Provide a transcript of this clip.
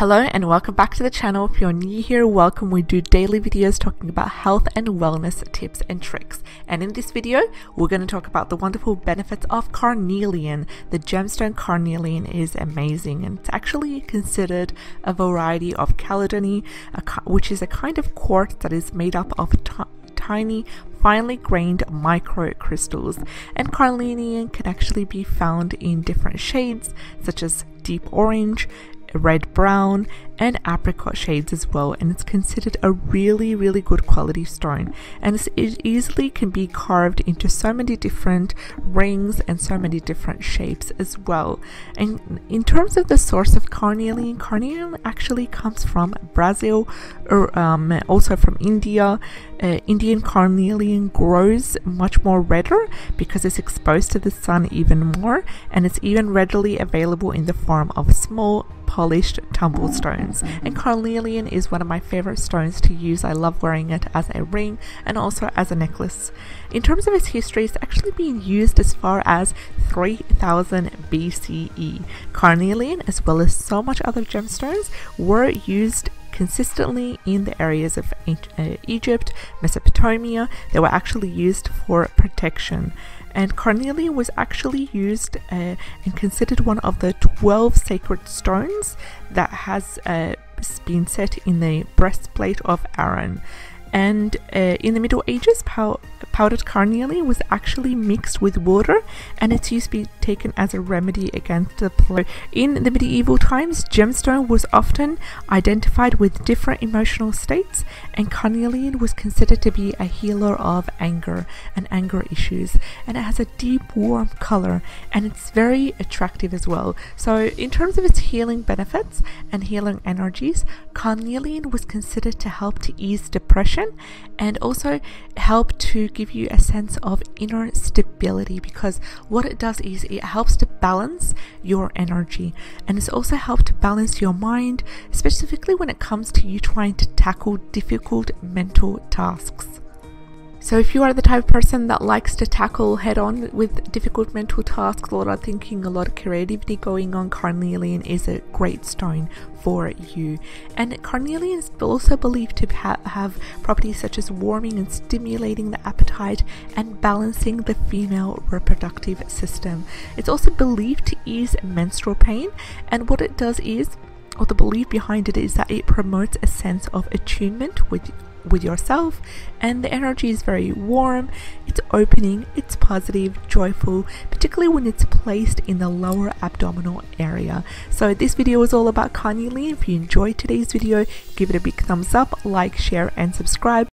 Hello and welcome back to the channel. If you're new here, welcome. We do daily videos talking about health and wellness tips and tricks. And in this video, we're going to talk about the wonderful benefits of carnelian. The gemstone carnelian is amazing, and it's actually considered a variety of caledony, which is a kind of quartz that is made up of tiny, finely grained microcrystals. And carnelian can actually be found in different shades, such as deep orange, red brown, and apricot shades as well, and it's considered a really good quality stone, and it easily can be carved into so many different rings and so many different shapes as well. And in terms of the source of carnelian actually comes from Brazil, or also from India. Indian carnelian grows much more redder because it's exposed to the sun even more, and it's even readily available in the form of small polished tumble stones. And carnelian is one of my favorite stones to use. I love wearing it as a ring and also as a necklace. In terms of its history, it's actually been used as far as 3000 BCE. Carnelian, as well as so much other gemstones, were used consistently in the areas of Egypt, Mesopotamia. They were actually used for protection. And carnelian was actually used and considered one of the 12 sacred stones that has been set in the breastplate of Aaron. And in the Middle Ages, powdered carnelian was actually mixed with water, and it's used to be taken as a remedy against the plague. In the medieval times, gemstone was often identified with different emotional states, and carnelian was considered to be a healer of anger and anger issues. And it has a deep, warm color, and it's very attractive as well. So in terms of its healing benefits and healing energies, carnelian was considered to help to ease depression and also help to give you a sense of inner stability, because what it does is it helps to balance your energy, and it's also helped to balance your mind, specifically when it comes to you trying to tackle difficult mental tasks. So if you are the type of person that likes to tackle head on with difficult mental tasks, a lot of thinking, a lot of creativity going on, carnelian is a great stone for you. And carnelian is also believed to have properties such as warming and stimulating the appetite and balancing the female reproductive system. It's also believed to ease menstrual pain, and what it does is, or the belief behind it is, that it promotes a sense of attunement with yourself, and the energy is very warm, it's opening, it's positive, joyful, particularly when it's placed in the lower abdominal area. So this video is all about carnelian. If you enjoyed today's video, give it a big thumbs up, like, share and subscribe.